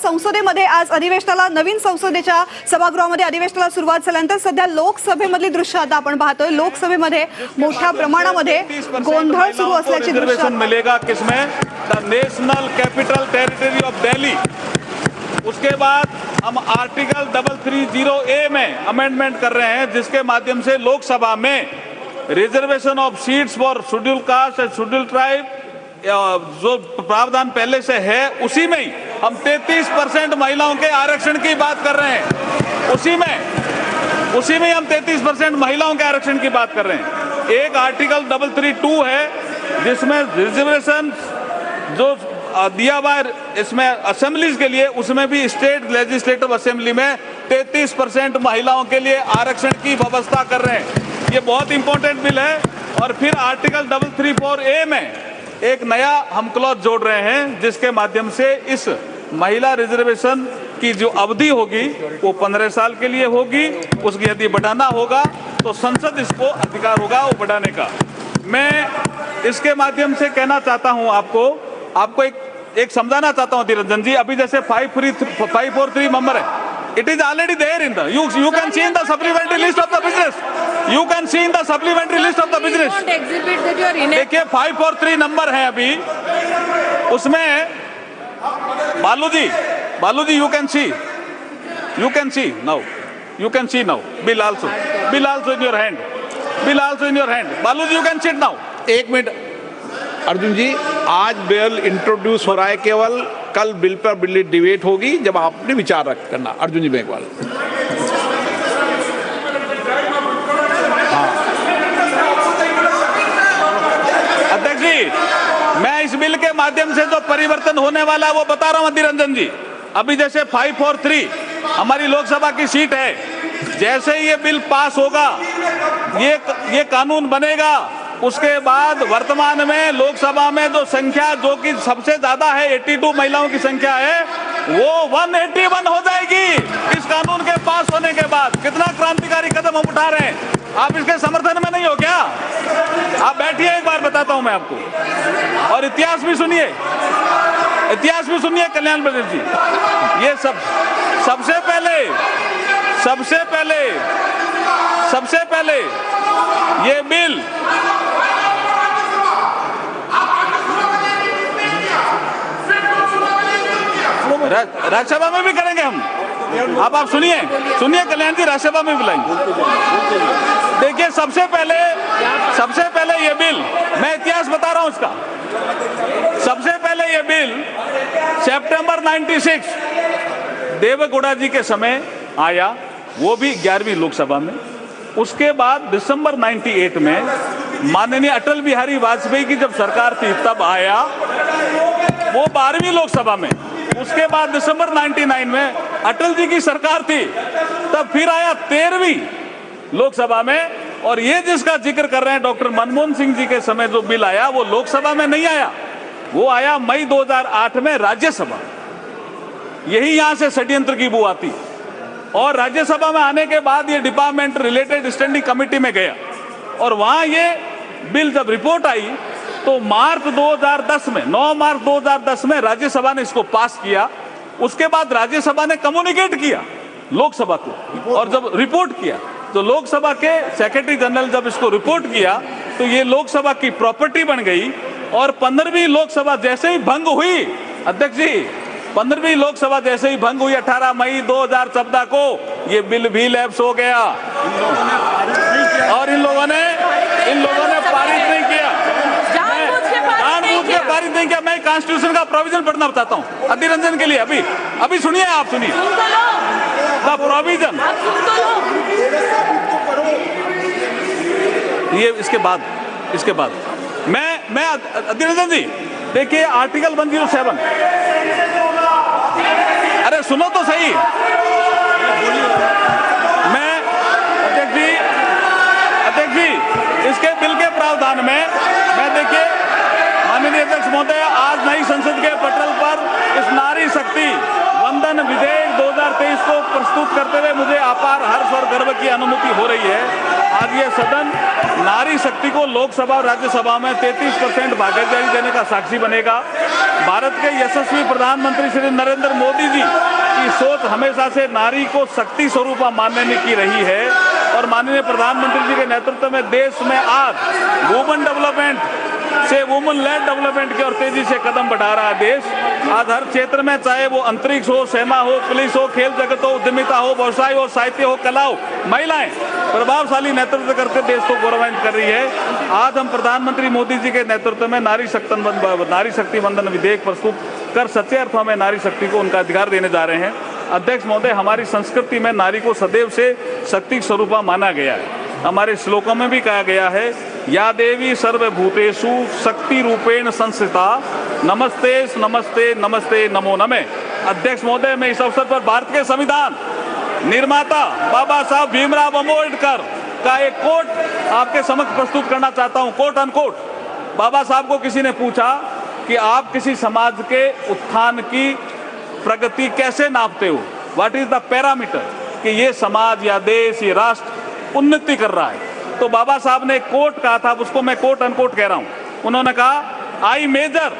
संसदेमध्ये आज अधिवेशनाला नवीन संसदेच्या सभागृहामध्ये अधिवेशनाला सुरुवात झाल्यानंतर सध्या लोकसभेमधली दृश्य आता आपण पाहतोय। लोकसभेमध्ये मोठ्या प्रमाणामध्ये गोंधळ सुरू असल्याची दृश्य मिलेगा किसमें the national capital territory of Delhi. उसके बाद हम आर्टिकल 330A में अमेंडमेंट कर रहे हैं जिसके माध्यम से लोकसभा में reservation of seats for schedule caste and schedule tribe जो प्रावधान पहले से है उसी में ही हम 33% महिलाओं के आरक्षण की बात कर रहे हैं। उसी में हम 33% महिलाओं के आरक्षण की बात कर रहे हैं। एक आर्टिकल 332 है जिसमें रिजर्वेशन जो दिया हुआ है इसमें असेंबलीज के लिए, उसमें भी स्टेट लेजिस्लेटिव असेंबली में 33% महिलाओं के लिए आरक्षण की व्यवस्था कर रहे हैं। ये बहुत इंपॉर्टेंट बिल है। और फिर आर्टिकल 334A में एक नया हम क्लॉज जोड़ रहे हैं जिसके माध्यम से इस महिला रिजर्वेशन की जो अवधि होगी वो 15 साल के लिए होगी। उसकी यदि बढ़ाना होगा तो संसद इसको अधिकार होगा वो बढ़ाने का। मैं इसके माध्यम से कहना चाहता हूं आपको एक समझाना चाहता हूं धीरजन जी। अभी जैसे 543 नंबर है, it is already there in the you can see in the supplementary list of the business. You can see in the supplementary list of the business. देखिए 543 नंबर है अभी उसमें। Balu ji you can see now bill also in your hand. Balu ji you can sit now. एक minute Arjun ji, आज bill introduce हो रहा है, केवल कल बिल पर बिल डिबेट होगी जब आप अपने विचार रख करना। अर्जुन जी मेघवाल। अध्यक्ष जी, मैं इस बिल के माध्यम से जो परिवर्तन होने वाला है वो बता रहा हूं अधीर रंजन जी। अभी जैसे 543 हमारी लोकसभा की सीट है, जैसे ही ये बिल पास होगा ये कानून बनेगा, उसके बाद वर्तमान में लोकसभा में जो संख्या जो कि सबसे ज्यादा है 82 महिलाओं की संख्या है वो 181 हो जाएगी इस कानून के पास होने के बाद। कितना क्रांतिकारी कदम हम उठा रहे हैं। आप इसके समर्थन में नहीं हो क्या? आप बैठिए, एक बार बताता हूं मैं आपको। और इतिहास भी सुनिए कल्याण प्रदेश जी। ये सबसे पहले ये बिल राज्यसभा में भी करेंगे हम। अब आप सुनिए कल्याण जी, राज्यसभा में बुलाएंगे। देखिए सबसे पहले ये बिल, मैं इतिहास बता रहा हूं इसका। सबसे पहले ये बिल सितंबर 96 देवेगौड़ा जी के समय आया, वो भी 11वीं लोकसभा में। उसके बाद दिसंबर 98 में माननीय अटल बिहारी वाजपेयी की जब सरकार थी तब आया, वो 12वीं लोकसभा में। उसके बाद दिसंबर 99 में अटल जी की सरकार थी तब फिर आया 13वीं लोकसभा में। और ये जिसका जिक्र कर रहे हैं डॉक्टर मनमोहन सिंह जी के समय जो बिल आया वो लोकसभा में नहीं आया, वो आया मई 2008 में राज्यसभा। यही यहां से षड्यंत्र की बू आती। और राज्यसभा में आने के बाद ये डिपार्टमेंट रिलेटेड स्टैंडिंग कमेटी में गया और वहां ये बिल जब रिपोर्ट आई तो मार्च 2010 में 9 मार्च 2010 में राज्यसभा ने इसको पास किया। उसके बाद राज्यसभा ने कम्युनिकेट किया लोकसभा को और जब रिपोर्ट किया तो लोकसभा के सेक्रेटरी जनरल जब इसको रिपोर्ट किया तो ये लोकसभा की प्रॉपर्टी बन गई। और 15वीं लोकसभा जैसे ही भंग हुई, अध्यक्ष जी 15वीं लोकसभा जैसे ही भंग हुई 18 मई 2014 को ये बिल भी लैप्स हो गया और इन लोगों ने पारित नहीं किया, जानबूझ के पारित नहीं किया। मैं कॉन्स्टिट्यूशन का प्रोविजन पढ़ना चाहता हूँ अधीर रंजन के लिए। अभी सुनिए, आप सुनिए द प्रोविजन। ये इसके बाद मैं अधीर रंजन जी देखिए आर्टिकल 107। अरे सुनो तो सही। मैं अध्यक्ष जी इसके बिल के प्रावधान में मैं देखिए माननीय अध्यक्ष महोदय, आज नई संसद के पटल पर इस नारी शक्ति वंदन विधेयक 2023 को प्रस्तुत करते हुए मुझे अपार हर्ष और गर्व की अनुभूति हो रही है। आज ये सदन नारी शक्ति को लोकसभा और राज्यसभा में 33% भागीदारी देने का साक्षी बनेगा। भारत के यशस्वी प्रधानमंत्री श्री नरेंद्र मोदी जी की सोच हमेशा से नारी को शक्ति स्वरूप मानने की रही है और माननीय प्रधानमंत्री जी के नेतृत्व में देश में आज वुमेन डेवलपमेंट से वुमेन लेड डेवलपमेंट की ओर तेजी से कदम बढ़ा रहा है देश। आज हर क्षेत्र में, चाहे वो अंतरिक्ष हो, सेना हो, पुलिस हो, खेल जगत हो, उद्यमिता हो, व्यवसाय हो, साहित्य हो, कला हो, महिलाएं प्रभावशाली नेतृत्व करके देश को गौरवान्वित कर रही है। आज हम प्रधानमंत्री मोदी जी के नेतृत्व में नारी शक्ति वंदन विधेयक प्रस्तुत कर सच्चे अर्थों में नारी शक्ति को उनका अधिकार देने जा रहे हैं। अध्यक्ष महोदय, हमारी संस्कृति में नारी को सदैव से शक्ति स्वरूपा माना गया है। हमारे श्लोकों में भी कहा गया है, या देवी सर्वभूतेषु शक्ति रूपेण संस्थिता, नमस्ते नमस्ते नमस्ते नमो नमे। अध्यक्ष महोदय, मैं इस अवसर पर भारत के संविधान निर्माता बाबा साहब भीमराव अम्बेडकर का एक कोट आपके समक्ष प्रस्तुत करना चाहता हूं, कोट अनकोट। बाबा साहब को किसी ने पूछा कि आप किसी समाज के उत्थान की प्रगति कैसे नापते हो, व्हाट इज द पैरामीटर, कि ये समाज या देश, ये राष्ट्र उन्नति कर रहा है। तो बाबा साहब ने एक कोट कहा था, उसको मैं कोट अनकोट कह रहा हूं। उन्होंने कहा, आई मेजर